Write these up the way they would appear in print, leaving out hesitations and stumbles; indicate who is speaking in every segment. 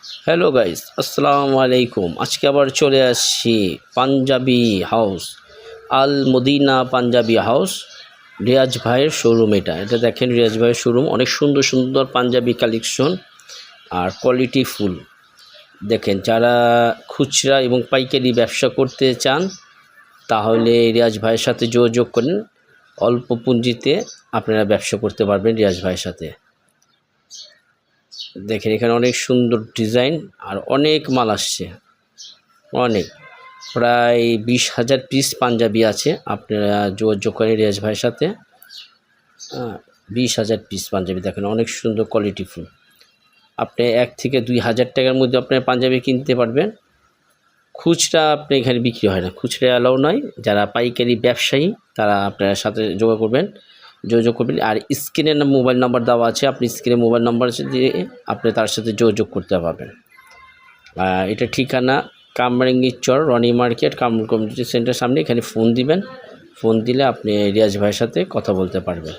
Speaker 1: Hello guys, আসসালামু আলাইকুম। আজকে আবার চলে আসছি পাঞ্জাবি হাউস, আল মদিনা পাঞ্জাবি হাউস, রিয়াজ ভাইয়ের শোরুম। এটা দেখেন রিয়াজ ভাইয়ের শোরুম। অনেক সুন্দর সুন্দর পাঞ্জাবি কালেকশন আর কোয়ালিটি ফুল। দেখেন, যারা খুচরা এবং পাইকারি ব্যবসা করতে চান তাহলে রিয়াজ ভাইয়ের সাথে যোগাযোগ করেন। অল্প পুঁজিতে আপনারা ব্যবসা করতে পারবেন রিয়াজ ভাইয়ের সাথে। দেখেন এখানে অনেক সুন্দর ডিজাইন আর অনেক মাল আসছে, অনেক প্রায় 20,000 পিস পাঞ্জাবি আছে। আপনারা যোগাযোগ করেন রিয়াজ ভাইয়ের সাথে। 20,000 পিস পাঞ্জাবি দেখেন, অনেক সুন্দর কোয়ালিটি ফুল। আপনি 1 থেকে 2,000 টাকার মধ্যে আপনার পাঞ্জাবি কিনতে পারবেন। খুচরা আপনি এখানে বিক্রি হয় না, খুচরা অ্যালাউ নয়। যারা পাইকারি ব্যবসায়ী তারা আপনার সাথে যোগাযোগ করবেন। আর স্ক্রিনে মোবাইল নাম্বার দেওয়া আছে, আপনি স্ক্রিনে মোবাইল নাম্বার দিয়ে আপনি তার সাথে যোগাযোগ করতে পারবেন। এটা ঠিকানা Kamrangir Char, Roni market, Kamrul community centre সামনে। এখানে ফোন দিবেন, ফোন দিলে আপনি রিয়াজ ভাইয়ের সাথে কথা বলতে পারবেন।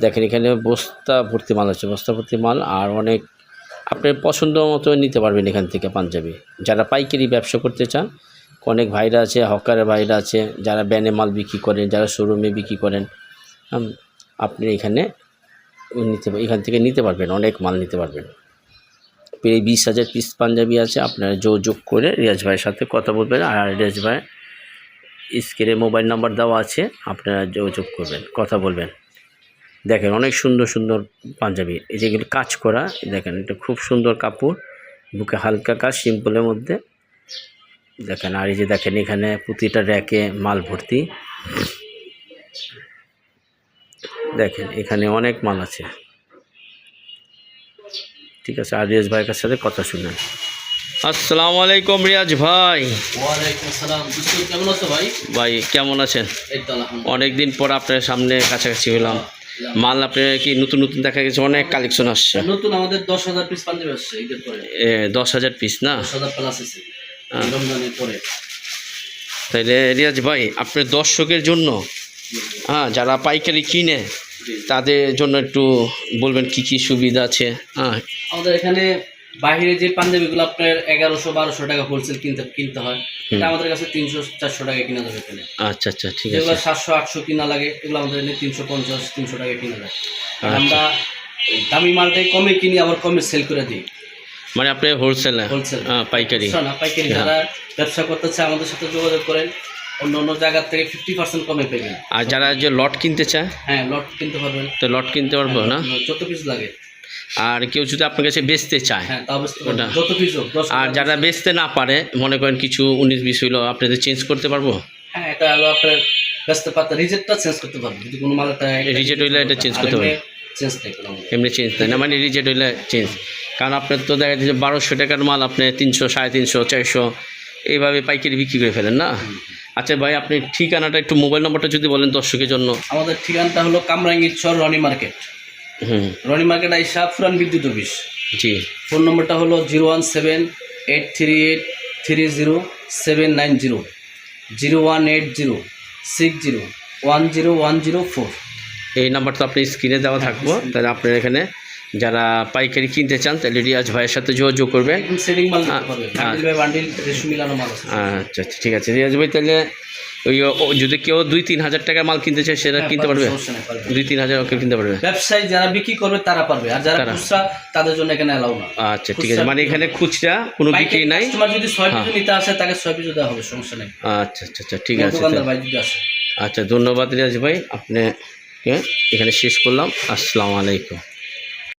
Speaker 1: দেখেন এখানে বস্তা ভর্তি মাল আছে, বস্তা ভর্তি মাল। আর অনেক আপনার পছন্দ মতো নিতে পারবেন এখান থেকে পাঞ্জাবি। যারা পাইকারি ব্যবসা করতে চান, অনেক ভাইরা আছে, হকারের ভাইরা আছে, যারা ব্যানে মাল বিক্রি করেন, যারা শোরুমে বিক্রি করেন, আপনি এখান থেকে নিতে পারবেন, অনেক মাল নিতে পারবেন। প্রায় 20,000 পিস পাঞ্জাবি আছে। আপনারা যোগাযোগ করে রিয়াজ ভাইয়ের সাথে কথা বলবেন। আর রিয়াজ ভাই স্ক্রিনে মোবাইল নাম্বার দেওয়া আছে, আপনারা যোগাযোগ করবেন, কথা বলবেন। দেখেন অনেক সুন্দর সুন্দর পাঞ্জাবি, এই যেগুলো কাজ করা। দেখেন এটা খুব সুন্দর কাপড়, বুকে হালকা কাজ, সিম্পলের মধ্যে। দেখেন আর এই যে দেখেন এখানে প্রতিটা র্যাকে মাল ভর্তি। দেখেন এখানে অনেক মাল আছে। ঠিক আছে, আর রিয়াজ ভাইয়ের সাথে কথা শুনেন। আসসালামু আলাইকুম রিয়াজ ভাই।
Speaker 2: ওয়ালাইকুম আসসালাম। কেমন আছো ভাই?
Speaker 1: ভাই কেমন আছেন?
Speaker 2: এই তো আলহামদুলিল্লাহ।
Speaker 1: অনেক দিন পর আপনার সামনে কাছাকাছি হলাম। মাল আপনার কি নতুন নতুন দেখা গেছে, অনেক কালেকশন আসছে।
Speaker 2: নতুন আমাদের 10,000 পিস পাঞ্জাবি আসছে ঈদের পরে।
Speaker 1: 10,000 পিস না?
Speaker 2: 10,000 প্লাস আছে রমজানের পরে।
Speaker 1: তাইলে রিয়াজ ভাই আপনার দর্শকের জন্য, যারা পাইকারি কিনে তাদের জন্য একটু বলবেন কি কি সুবিধা আছে।
Speaker 2: আমাদের এখানে বাইরে যে পাঞ্জাবিগুলো আপনার 1100-1200 টাকা হোলসেল কিনতে হয়, এটা আমাদের কাছে 300-400 টাকা কিনা যাবে এখানে।
Speaker 1: আচ্ছা আচ্ছা, ঠিক আছে।
Speaker 2: যেগুলো 700-800 কিনা লাগে এগুলো আমাদের এখানে 350-300 টাকা কিনা যায়। আমরা দামি মালটাই কমে কিনি, আবার কমে সেল করে দিই।
Speaker 1: মানে আপনি হোলসেল পাইকারি
Speaker 2: না, পাইকারি যারা ব্যবসা করতে চায় আমাদের সাথে যোগাযোগ করেন, অন্য অন্য জায়গার থেকে 50% কমে পেবেন।
Speaker 1: আর যারা যে লট কিনতে চায়,
Speaker 2: হ্যাঁ লট কিনতে পারবেন।
Speaker 1: তো লট কিনতে পারবো না?
Speaker 2: যত পিস লাগে।
Speaker 1: আর কেউ যদি আপনার কাছে বেচতে চায়,
Speaker 2: হ্যাঁ তাও ওটা যত পিস হোক।
Speaker 1: আর যারা বেচতে না পারে, মনে করেন কিছু 19-20 হইলো, আপনাদের চেঞ্জ করতে পারবো?
Speaker 2: হ্যাঁ, এটা হলো আপনার বেচতে পারতে রিজেক্টটা চেঞ্জ করতে পারবেন। যদি কোনো মালটা
Speaker 1: রিজেক্ট হইলে এটা চেঞ্জ করতে পারবেন?
Speaker 2: চেঞ্জ নাই কোনো,
Speaker 1: এমনি চেঞ্জ নাই না, মানে রিজেক্ট হইলে চেঞ্জ। কারণ আপনার তো দেখা যাচ্ছে 1200 টাকার মাল আপনি 300, 350, 400 এইভাবে পাইকারি বিক্রি করে ফেলেন না? আচ্ছা ভাই, আপনি ঠিকানাটা একটু, মোবাইল নম্বরটা যদি বলেন দর্শকের জন্য।
Speaker 2: আমাদের ঠিকানাটা হলো কামরাঙ্গীর চর, রনি মার্কেট। রনি মার্কেট আইসা পুরান বিদ্যুৎ অফিস। জি। ফোন নম্বরটা হলো 01783830790, 01806010104।
Speaker 1: এই নাম্বারটা আপনি স্ক্রিনে দেওয়া থাকবো। তাহলে আপনার এখানে যারা পাইকারি কিনতে চান তাহলে রিয়াজ ভাইয়ের সাথে যোগাযোগ করবেন। আচ্ছা আচ্ছা, ঠিক আছে রিয়াজ ভাই। তাহলে ওই যদি কেউ 2-3 হাজার টাকার মাল কিনতে চায় সেটা কিনতে পারবে? 2-3 হাজার ওকে কিনতে পারবে।
Speaker 2: ব্যবসায়ী যারা বিক্রি করবে তারা পারবে, আর যারা খুচরা তাদের জন্য এখানে অ্যালাউ না।
Speaker 1: আচ্ছা ঠিক আছে, মানে এখানে খুচরা কোনো বিক্রি নাই।
Speaker 2: কাস্টমার যদি 6 পিস নিতে আসে তাকে 6 পিস দেওয়া হবে, সমস্যা নেই।
Speaker 1: আচ্ছা আচ্ছা আচ্ছা, ঠিক আছে।
Speaker 2: দোকানদার ভাই যদি আসে।
Speaker 1: আচ্ছা, ধন্যবাদ রিয়াজ ভাই। আপনি এখানে শেষ করলাম। আসসালামু আলাইকুম।